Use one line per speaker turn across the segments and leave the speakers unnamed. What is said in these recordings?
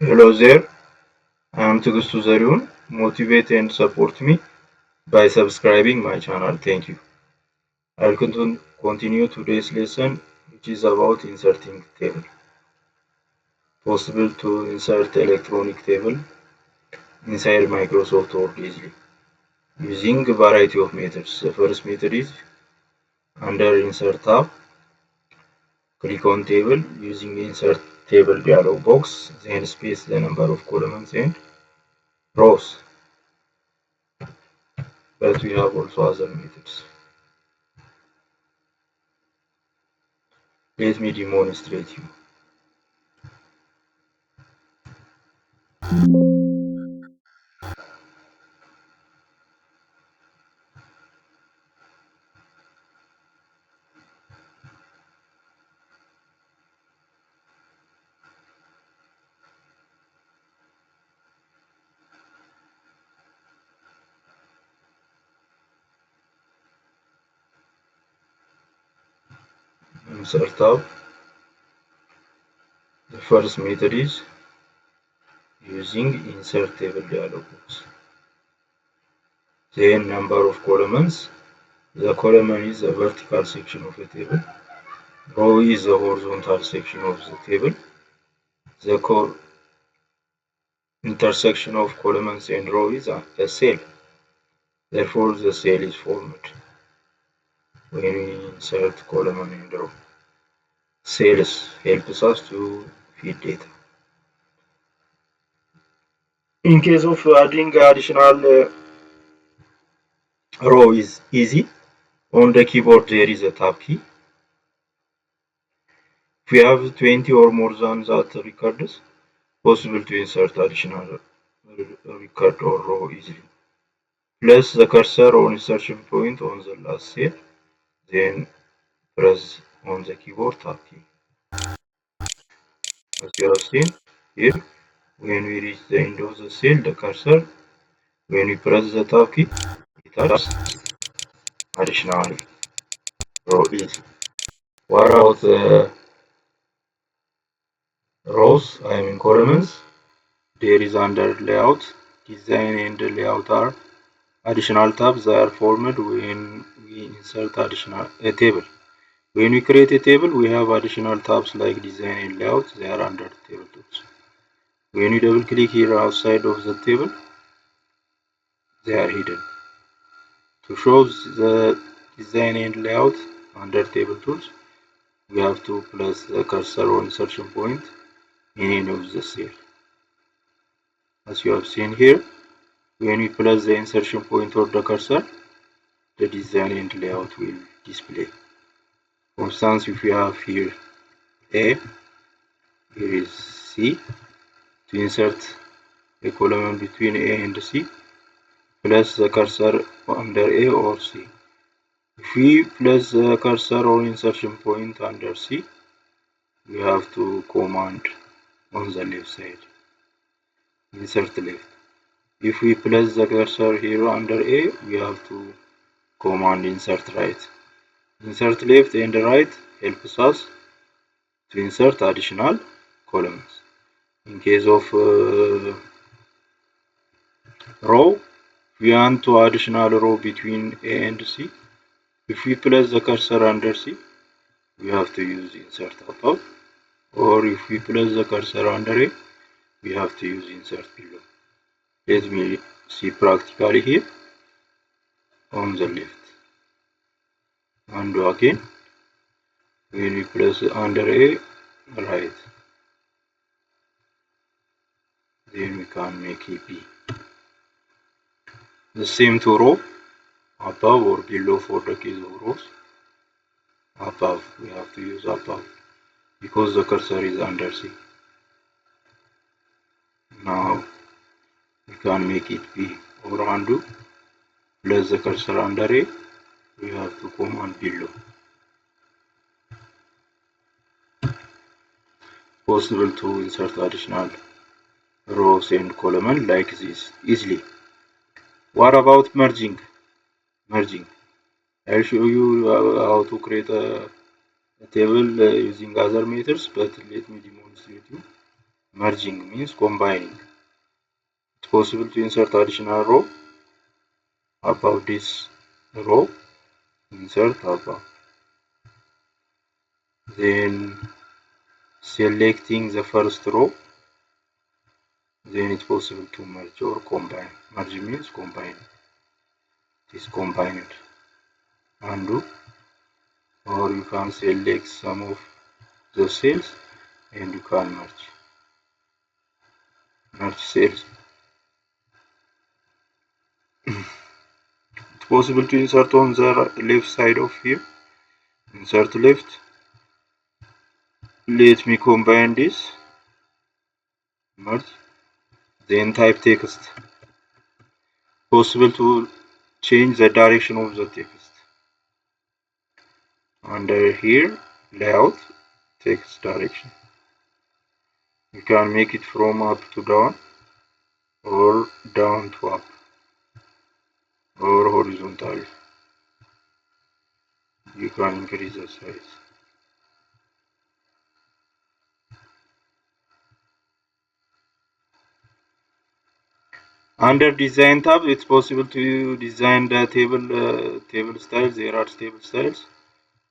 Hello there, I am Tugustu Zariun. Motivate and support me by subscribing my channel. Thank you. I'll continue today's lesson, which is about inserting table. Possible to insert electronic table inside Microsoft Word easily using a variety of methods. The first method is under Insert tab, click on Table using Insert Table dialog box, then space the number of columns and rows. But we have also other methods. Let me demonstrate you. Insert tab. The first method is using insert table dialog box. Then number of columns. The column is the vertical section of the table. Row is the horizontal section of the table. The intersection of columns and row is a cell. Therefore, the cell is formed when we insert column and row. Cells helps us to feed data. In case of adding additional row is easy. On the keyboard there is a tab key. If we have 20 or more than that records, possible to insert additional record or row easily. Place the cursor on insertion point on the last cell, then press on the keyboard tab key. As you have seen here, when we reach the end of the cell, the cursor, when we press the tab key, it adds additional row easy. What about the rows, I mean columns? There is under layout, design and layout are additional tabs that are formed when we insert a table. When we create a table, we have additional tabs like design and layout. They are under table tools. When you double click here outside of the table, they are hidden. To show the design and layout under table tools, we have to place the cursor on insertion point in any of the cell. As you have seen here, when we place the insertion point or the cursor, the design and layout will display. For instance, if we have here A, here is C. To insert a column between A and C, place the cursor under A or C. If we place the cursor or insertion point under C, we have to command on the left side, insert left. If we place the cursor here under A, we have to command insert right. Insert left and right helps us to insert additional columns. In case of row, we want to additional row between A and C. If we place the cursor under C, we have to use insert above, or if we place the cursor under A, we have to use insert below. Let me see practically here on the left. Undo again. When we place under A, right, then we can make it B. The same to row, above or below for the case of rows. Above, we have to use above because the cursor is under C. Now we can make it B or undo. Place the cursor under A, we have to command below. Possible to insert additional rows and columns like this easily. What about merging? I'll show you how to create a table using other methods, but let me demonstrate you. Merging means combining. It's possible to insert additional row above this row. Insert above. Then selecting the first row. Then it's possible to merge or combine. Merge means combine. It is combined. Undo. Or you can select some of the cells and you can merge. Merge cells. It's possible to insert on the left side of here. Insert left. Let me combine this. Merge. Then type text. Possible to change the direction of the text. Under here, layout, text direction. You can make it from up to down or down to up or horizontally. You can increase the size. Under design tab, it's possible to design the table styles. There are table styles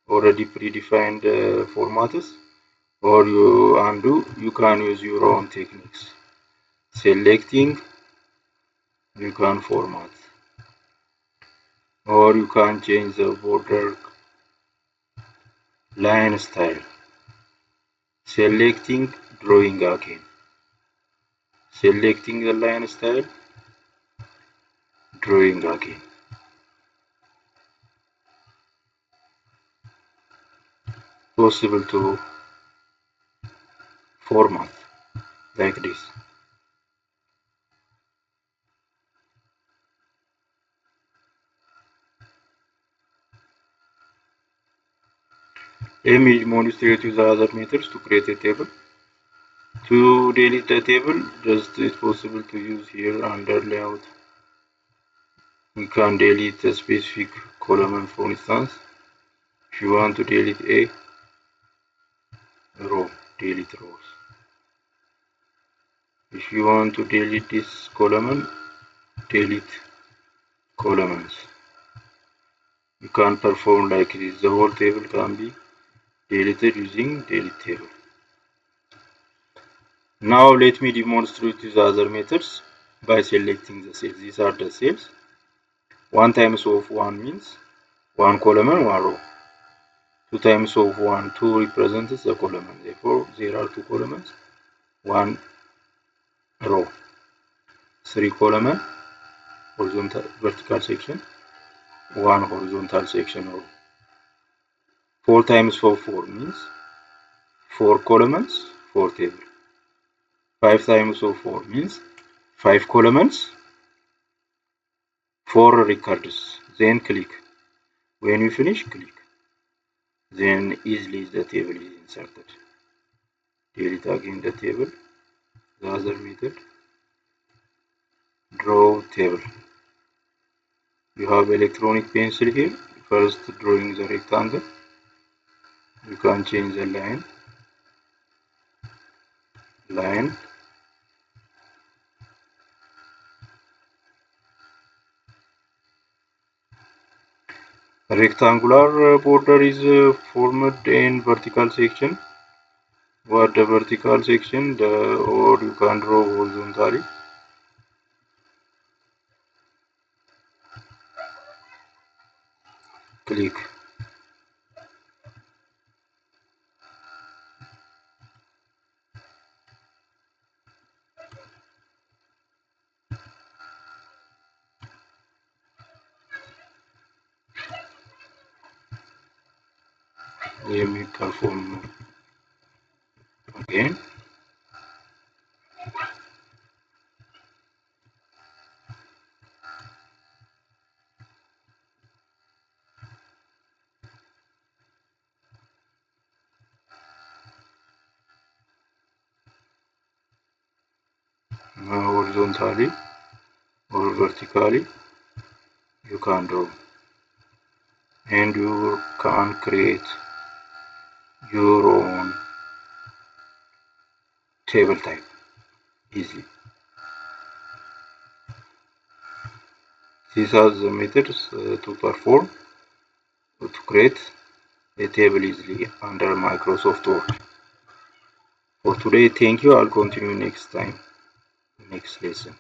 already predefined formats, or you undo. You can use your own techniques. Selecting, you can format, or you can change the border line style. Selecting, drawing again. Selecting the line style, drawing again. Possible to format like this. Let me demonstrate you the other methods to create a table. To delete the table, just it's possible to use here under layout. We can delete a specific column, for instance. If you want to delete a row, delete rows. If you want to delete this column, delete columns. You can perform like this. The whole table can be deleted using delete table. Now let me demonstrate the other methods by selecting the cells. These are the cells. 1 times of 1 means 1 column and 1 row. 2 times of 1, 2 represents the column. Therefore, there are 2 columns, 1 row. 3 column, horizontal, vertical section, 1 horizontal section row. 4 times of 4 means 4 columns, 4 table. 5 times of 4 means 5 columns, 4 records. Then click. When you finish, click. Then easily the table is inserted. Delete again the table. The other method, draw table. You have electronic pencil here. First drawing the rectangle. You can change the line. Rectangular border is formed in vertical section. What the vertical section, or you can draw horizontally. Click. Let me perform again. Now horizontally or vertically you can draw, and you can create your own table type. easily. These are the methods to perform to create a table easily under Microsoft Word. For today, thank you. I'll continue next time, next lesson.